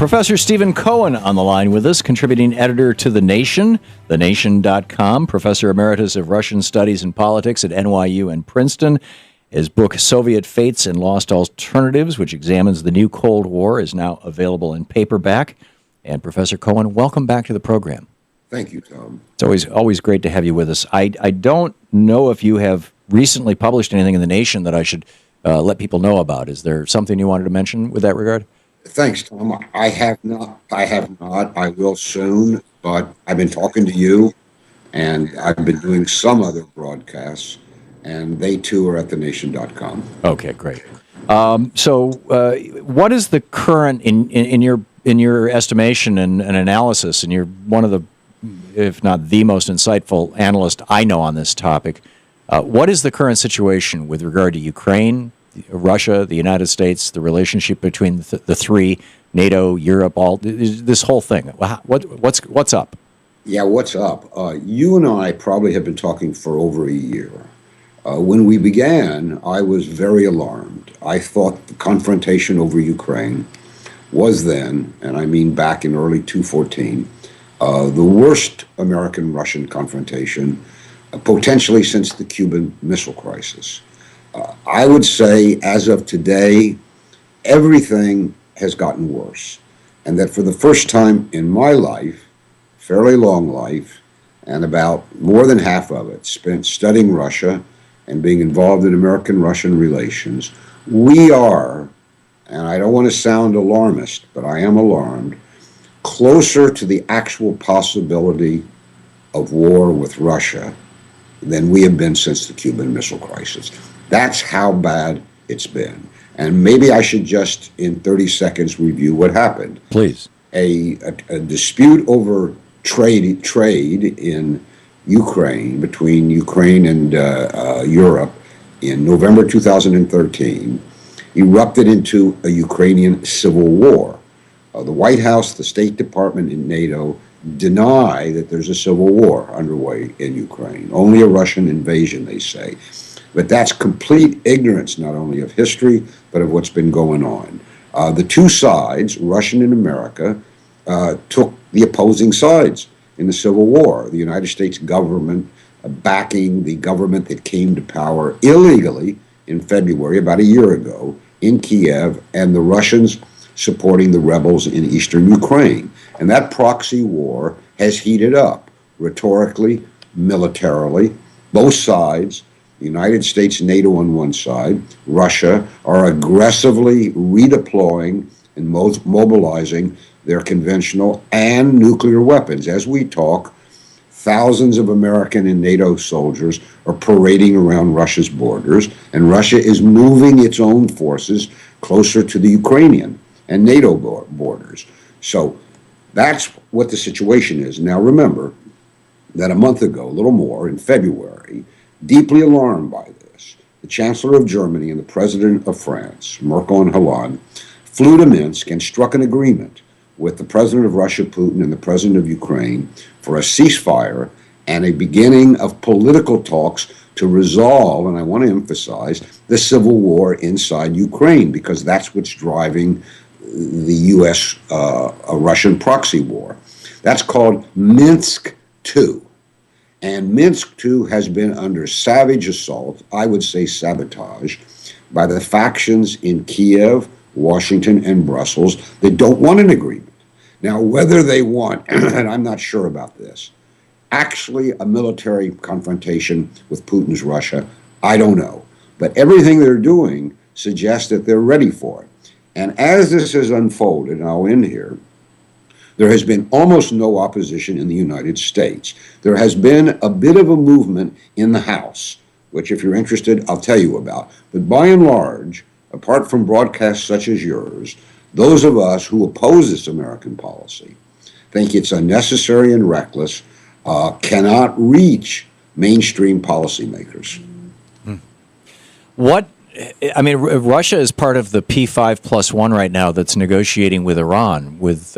Professor Stephen Cohen on the line with us, contributing editor to The Nation, thenation.com, Professor Emeritus of Russian Studies and Politics at NYU and Princeton. His book, Soviet Fates and Lost Alternatives, which examines the new Cold War, is now available in paperback. And Professor Cohen, welcome back to the program. Thank you, Tom. It's always great to have you with us. I don't know if you have recently published anything in The Nation that I should let people know about. Is there something you wanted to mention with that regard? Thanks, Tom. I have not. I will soon, but I've been talking to you, and I've been doing some other broadcasts, and they too are at thenation.com. Okay, great. So what is the current, in your estimation and analysis, and you're one of the, if not the most insightful analyst I know on this topic, what is the current situation with regard to Ukraine, Russia, the United States, the relationship between the three, NATO, Europe, all this whole thing? What's up? Yeah, what's up? You and I probably have been talking for over a year. When we began, I was very alarmed. I thought the confrontation over Ukraine was then, and I mean back in early 2014, the worst American-Russian confrontation, potentially since the Cuban Missile Crisis. I would say, as of today, everything has gotten worse, and that for the first time in my life, fairly long life, and about more than half of it spent studying Russia and being involved in American-Russian relations, we are, and I don't want to sound alarmist, but I am alarmed, closer to the actual possibility of war with Russia than we have been since the Cuban Missile Crisis. That's how bad it's been. And maybe I should just, in 30 seconds, review what happened. Please. A dispute over trade in Ukraine, between Ukraine and Europe in November 2013, erupted into a Ukrainian civil war. The White House, the State Department, and NATO deny that there's a civil war underway in Ukraine. Only a Russian invasion, they say. But that's complete ignorance, not only of history, but of what's been going on. The two sides, Russian and America, took the opposing sides in the Civil War. The United States government backing the government that came to power illegally in February, about a year ago, in Kiev, and the Russians supporting the rebels in eastern Ukraine. And that proxy war has heated up rhetorically, militarily. Both sides, the United States, NATO on one side, Russia, are aggressively redeploying and mobilizing their conventional and nuclear weapons. As we talk, thousands of American and NATO soldiers are parading around Russia's borders, and Russia is moving its own forces closer to the Ukrainian and NATO borders. So that's what the situation is. Now remember that a month ago, a little more, in February, deeply alarmed by this, the Chancellor of Germany and the President of France, Merkel and Hollande, flew to Minsk and struck an agreement with the President of Russia, Putin, and the President of Ukraine for a ceasefire and a beginning of political talks to resolve, and I want to emphasize, the civil war inside Ukraine, because that's what's driving the U.S.-Russian proxy war. That's called Minsk II. And Minsk II has been under savage assault, I would say sabotage, by the factions in Kiev, Washington, and Brussels that don't want an agreement. Now, whether they want, and I'm not sure about this, actually a military confrontation with Putin's Russia, I don't know. But everything they're doing suggests that they're ready for it. And as this has unfolded, and I'll end here, there has been almost no opposition in the United States. There has been a bit of a movement in the House, which if you're interested, I'll tell you about. But by and large, apart from broadcasts such as yours, those of us who oppose this American policy think it's unnecessary and reckless, cannot reach mainstream policymakers. Russia is part of the P5+1 right now that's negotiating with Iran, with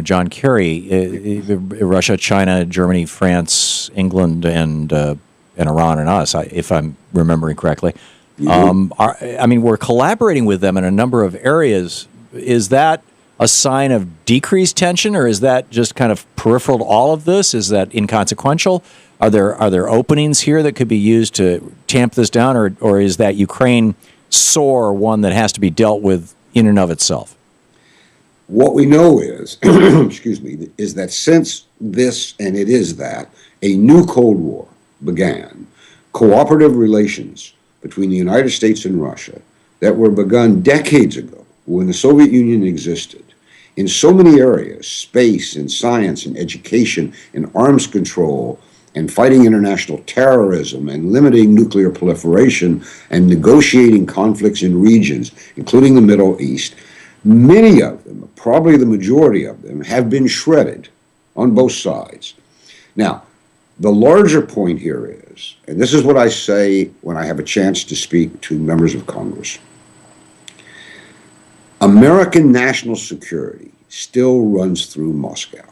John Kerry, Russia, China, Germany, France, England, and Iran and us, if I'm remembering correctly. Mm-hmm. We're collaborating with them in a number of areas. Is that a sign of decreased tension, or is that just kind of peripheral to all of this? Is that inconsequential? Are there openings here that could be used to tamp this down, or is that Ukraine sore one that has to be dealt with in and of itself? What we know is, excuse me, is that since this, and it is that, a new Cold War began, cooperative relations between the United States and Russia that were begun decades ago when the Soviet Union existed, in so many areas, space and science and education and arms control and fighting international terrorism and limiting nuclear proliferation and negotiating conflicts in regions, including the Middle East, many of them, probably the majority of them, have been shredded on both sides. Now, the larger point here is, and this is what I say when I have a chance to speak to members of Congress, American national security still runs through Moscow.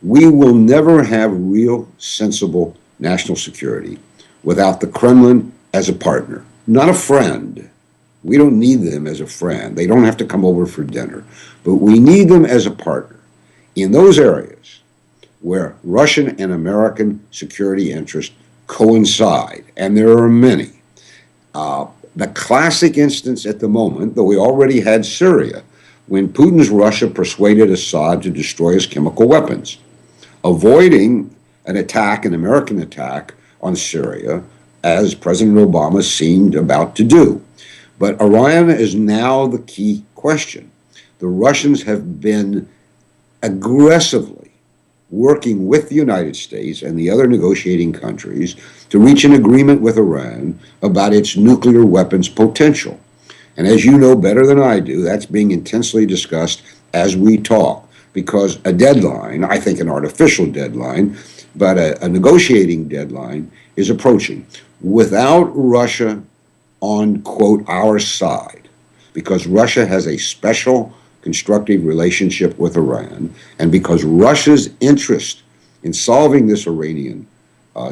We will never have real, sensible national security without the Kremlin as a partner, not a friend. We don't need them as a friend. They don't have to come over for dinner. But we need them as a partner in those areas where Russian and American security interests coincide, and there are many. The classic instance at the moment, though we already had Syria, when Putin's Russia persuaded Assad to destroy his chemical weapons, avoiding an attack, an American attack on Syria, as President Obama seemed about to do. But Iran is now the key question. The Russians have been aggressively working with the United States and the other negotiating countries to reach an agreement with Iran about its nuclear weapons potential. And as you know better than I do, that's being intensely discussed as we talk, because a deadline, I think an artificial deadline, but a negotiating deadline is approaching. Without Russia on, quote, our side, because Russia has a special constructive relationship with Iran, and because Russia's interest in solving this Iranian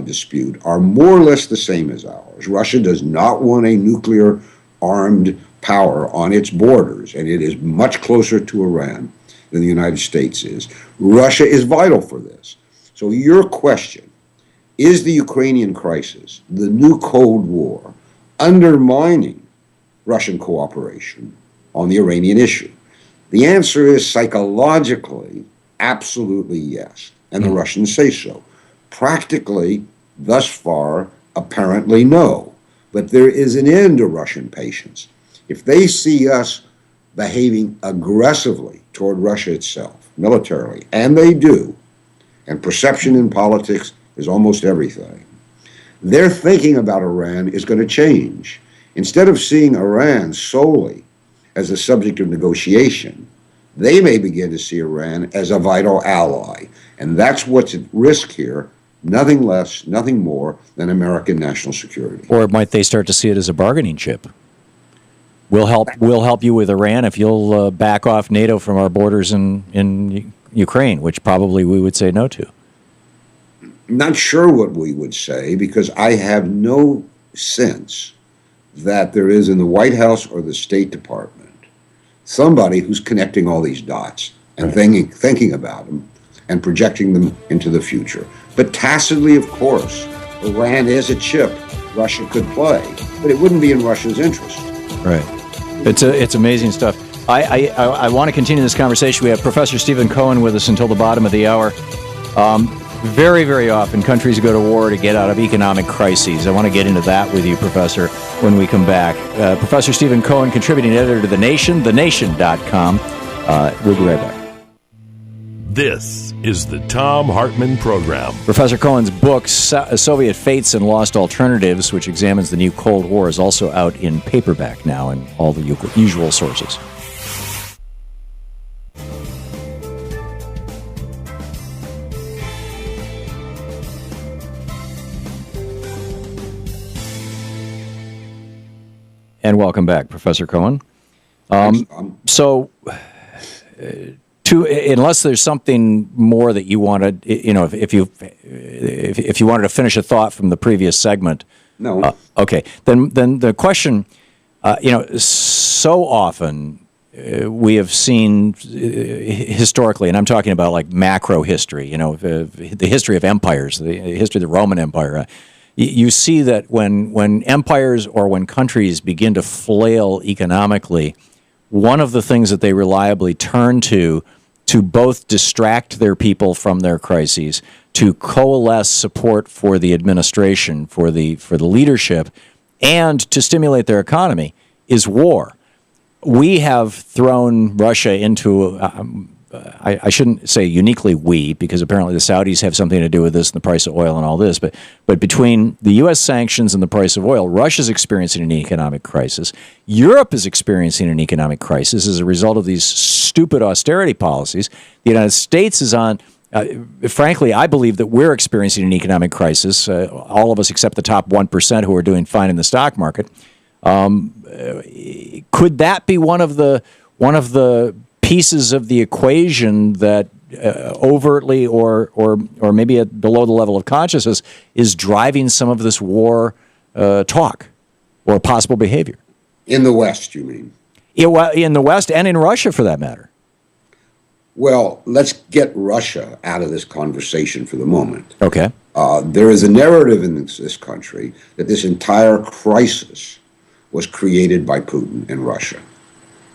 dispute are more or less the same as ours. Russia does not want a nuclear armed power on its borders, and it is much closer to Iran than the United States is. Russia is vital for this. So your question, is the Ukrainian crisis, the new Cold War, undermining Russian cooperation on the Iranian issue? The answer is psychologically, absolutely yes, and the Russians say so. Practically, thus far, apparently no. But there is an end to Russian patience. If they see us behaving aggressively toward Russia itself, militarily, and they do, and perception in politics is almost everything, their thinking about Iran is going to change. Instead of seeing Iran solely as a subject of negotiation, they may begin to see Iran as a vital ally. And that's what's at risk here, nothing less, nothing more than American national security. Or might they start to see it as a bargaining chip? We'll help you with Iran if you'll back off NATO from our borders in Ukraine, which probably we would say no to. Not sure what we would say, because I have no sense that there is in the White House or the State Department somebody who's connecting all these dots and thinking about them and projecting them into the future. But tacitly, of course, Iran is a chip Russia could play, but it wouldn't be in Russia's interest. Right. It's amazing stuff. I want to continue this conversation. We have Professor Stephen Cohen with us until the bottom of the hour. Very, very often countries go to war to get out of economic crises. I want to get into that with you, Professor, when we come back. Professor Stephen Cohen, contributing editor to The Nation, thenation.com. We'll be right back. This is the Thom Hartmann Program. Professor Cohen's book, Soviet Fates and Lost Alternatives, which examines the new Cold War, is also out in paperback now in all the usual sources. And welcome back, Professor Cohen. So, unless there's something more that you wanted, if you wanted to finish a thought from the previous segment, no. Okay. Then the question, so often we have seen historically, and I'm talking about like macro history, the history of empires, the history of the Roman Empire. You see that when empires or when countries begin to flail economically, one of the things that they reliably turn to both distract their people from their crises, to coalesce support for the administration, for the leadership, and to stimulate their economy, is war. We have thrown Russia into, I shouldn't say uniquely we, because apparently the Saudis have something to do with this and the price of oil and all this, but between the U.S. sanctions and the price of oil, Russia's experiencing an economic crisis. Europe is experiencing an economic crisis as a result of these stupid austerity policies. The United States is on, frankly, I believe that we're experiencing an economic crisis, all of us except the top 1% who are doing fine in the stock market. Could that be one of the pieces of the equation that overtly or maybe below the level of consciousness is driving some of this war talk or possible behavior? In the West, you mean? Yeah, well, in the West and in Russia, for that matter. Well, let's get Russia out of this conversation for the moment. Okay. There is a narrative in this country that this entire crisis was created by Putin in Russia,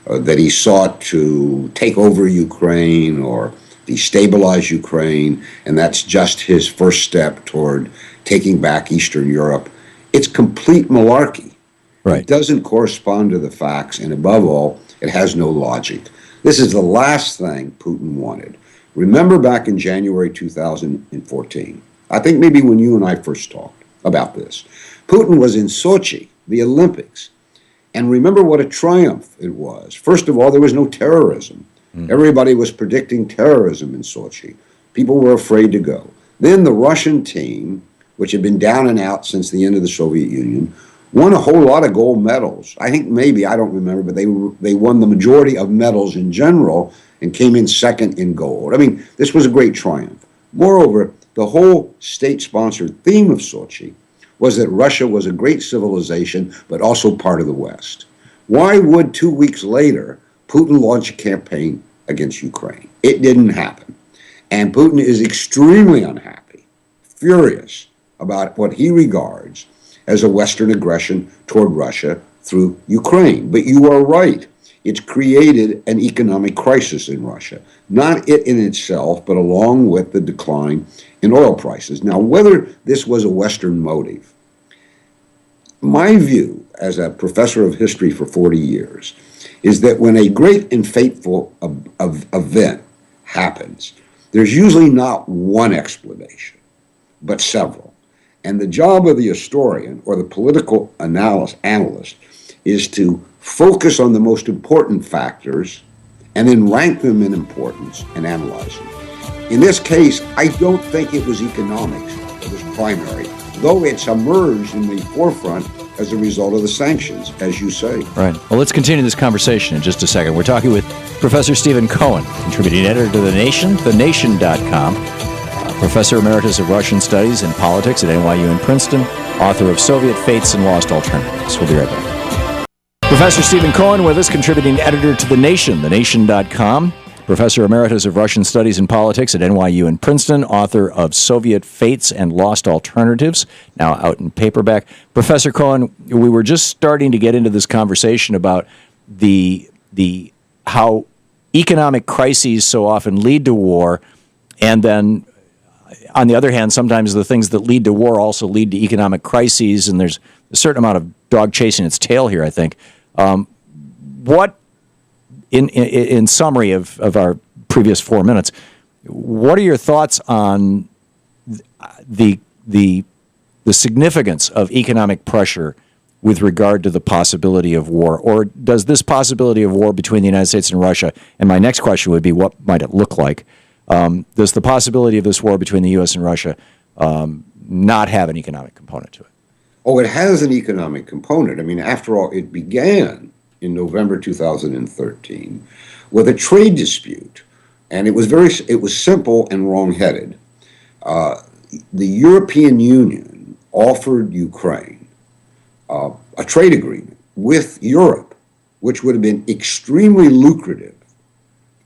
that he sought to take over Ukraine or destabilize Ukraine, and that's just his first step toward taking back Eastern Europe. It's complete malarkey. Right. It doesn't correspond to the facts, and above all, it has no logic. This is the last thing Putin wanted. Remember back in January 2014, I think maybe when you and I first talked about this, Putin was in Sochi, the Olympics. And remember what a triumph it was. First of all, there was no terrorism. Everybody was predicting terrorism in Sochi. People were afraid to go. Then the Russian team, which had been down and out since the end of the Soviet Union, won a whole lot of gold medals. I think maybe, I don't remember, but they won the majority of medals in general and came in second in gold. I mean, this was a great triumph. Moreover, the whole state-sponsored theme of Sochi was that Russia was a great civilization, but also part of the West. Why would 2 weeks later Putin launch a campaign against Ukraine? It didn't happen. And Putin is extremely unhappy, furious about what he regards as a Western aggression toward Russia through Ukraine. But you are right. It's created an economic crisis in Russia. Not it in itself, but along with the decline in oil prices. Now, whether this was a Western motive, my view as a professor of history for 40 years is that when a great and fateful event happens, there's usually not one explanation, but several. And the job of the historian or the political analyst is to focus on the most important factors and then rank them in importance and analyze them. In this case, I don't think it was economics that was primary, though it's emerged in the forefront as a result of the sanctions, as you say. Right. Well, let's continue this conversation in just a second. We're talking with Professor Stephen Cohen, contributing editor to The Nation, thenation.com, professor emeritus of Russian Studies and Politics at NYU in Princeton, author of Soviet Fates and Lost Alternatives. We'll be right back. Professor Stephen Cohen with us, contributing editor to The Nation, thenation.com, professor emeritus of Russian Studies and Politics at NYU in Princeton, author of Soviet Fates and Lost Alternatives, now out in paperback. Professor Cohen, we were just starting to get into this conversation about the how economic crises so often lead to war, and then, on the other hand, sometimes the things that lead to war also lead to economic crises, and there's a certain amount of dog chasing its tail here, I think. What, in summary of our previous 4 minutes, what are your thoughts on the significance of economic pressure with regard to the possibility of war? Or does this possibility of war between the United States and Russia, and my next question would be, what might it look like? Does the possibility of this war between the U.S. and Russia not have an economic component to it? Oh, it has an economic component. I mean, after all, it began in November 2013 with a trade dispute, and it was simple and wrong-headed. The European Union offered Ukraine a trade agreement with Europe which would have been extremely lucrative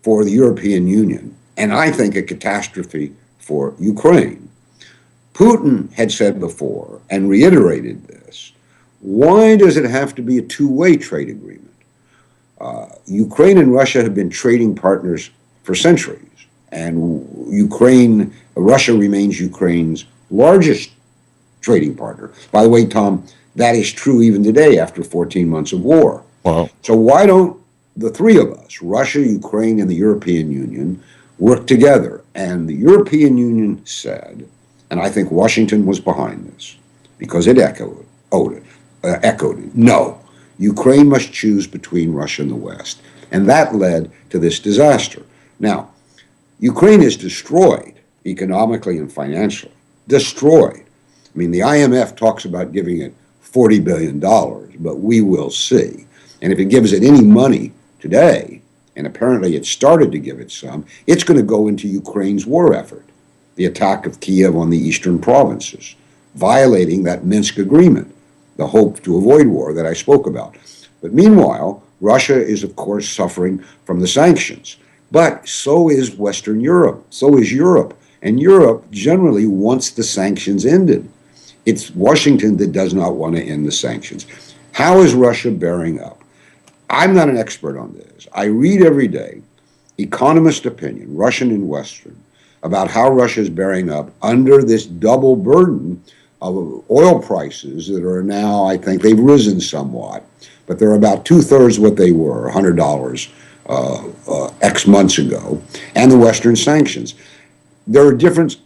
for the European Union, and I think a catastrophe for Ukraine. Putin had said before, and reiterated this, why does it have to be a two-way trade agreement? Ukraine and Russia have been trading partners for centuries, and Russia remains Ukraine's largest trading partner. By the way, Tom, that is true even today after 14 months of war. Wow. So why don't the three of us, Russia, Ukraine, and the European Union, work together? And the European Union said, and I think Washington was behind this, because it echoed it, no, Ukraine must choose between Russia and the West. And that led to this disaster. Now, Ukraine is destroyed economically and financially, destroyed. I mean, the IMF talks about giving it $40 billion, but we will see. And if it gives it any money today, and apparently it started to give it some, it's going to go into Ukraine's war effort, the attack of Kiev on the eastern provinces, violating that Minsk agreement, the hope to avoid war that I spoke about. But meanwhile, Russia is, of course, suffering from the sanctions. But so is Western Europe, so is Europe. And Europe generally wants the sanctions ended. It's Washington that does not want to end the sanctions. How is Russia bearing up? I'm not an expert on this. I read every day economist opinion, Russian and Western, about how Russia is bearing up under this double burden of oil prices that are now, I think they've risen somewhat, but they're about two-thirds what they were, $100 X months ago, and the Western sanctions. There are different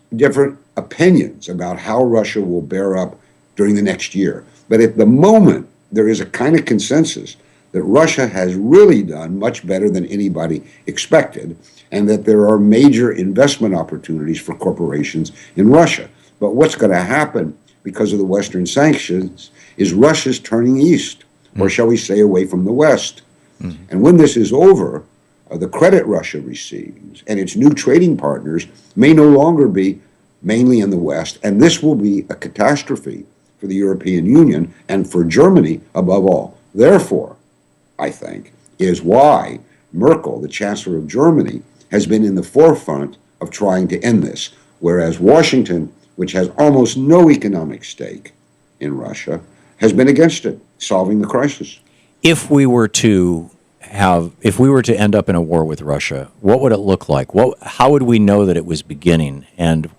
opinions about how Russia will bear up during the next year. But at the moment, there is a kind of consensus that Russia has really done much better than anybody expected, and that there are major investment opportunities for corporations in Russia. But what's going to happen because of the Western sanctions is Russia's turning east, or shall we say away from the West. Mm-hmm. And when this is over, the credit Russia receives and its new trading partners may no longer be mainly in the West, and this will be a catastrophe for the European Union and for Germany above all. Therefore, I think, is why Merkel, the Chancellor of Germany, has been in the forefront of trying to end this, whereas Washington, which has almost no economic stake in Russia, has been against it, solving the crisis. If we were to end up in a war with Russia, what would it look like? How would we know that it was beginning, and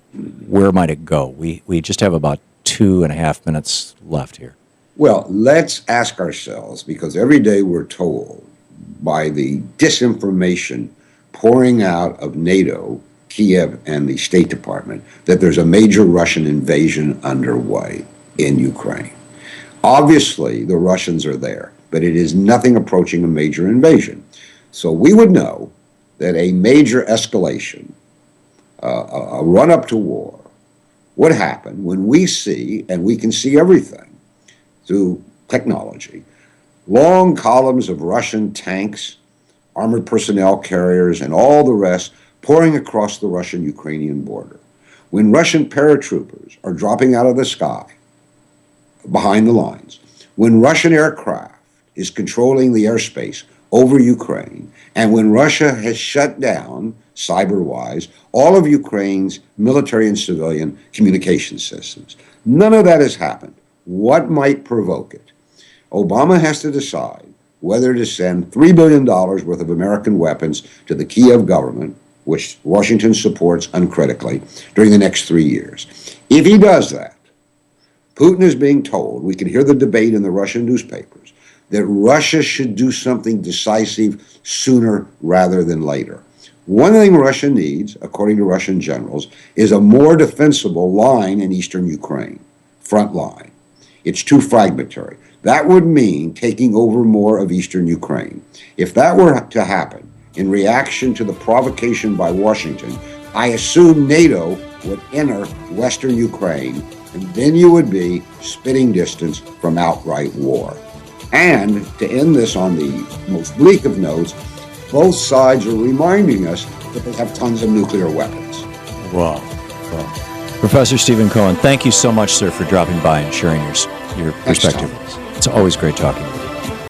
where might it go? We just have about 2.5 minutes left here. Well, let's ask ourselves, because every day we're told by the disinformation pouring out of NATO, Kiev, and the State Department that there's a major Russian invasion underway in Ukraine. Obviously, the Russians are there, but it is nothing approaching a major invasion. So we would know that a major escalation, a run-up to war, would happen when we see, and we can see everything through technology, long columns of Russian tanks, armored personnel carriers, and all the rest pouring across the Russian-Ukrainian border. When Russian paratroopers are dropping out of the sky behind the lines, when Russian aircraft is controlling the airspace over Ukraine, and when Russia has shut down, cyber-wise, all of Ukraine's military and civilian communication systems. None of that has happened. What might provoke it? Obama has to decide whether to send $3 billion worth of American weapons to the Kiev government, which Washington supports uncritically, during the next 3 years. If he does that, Putin is being told, we can hear the debate in the Russian newspapers, that Russia should do something decisive sooner rather than later. One thing Russia needs, according to Russian generals, is a more defensible line in eastern Ukraine, front line. It's too fragmentary. That would mean taking over more of eastern Ukraine. If that were to happen in reaction to the provocation by Washington, I assume NATO would enter western Ukraine, and then you would be spitting distance from outright war. And to end this on the most bleak of notes, both sides are reminding us that they have tons of nuclear weapons. Wow. Professor Stephen Cohen, thank you so much, sir, for dropping by and sharing your perspective. It's always great talking with you.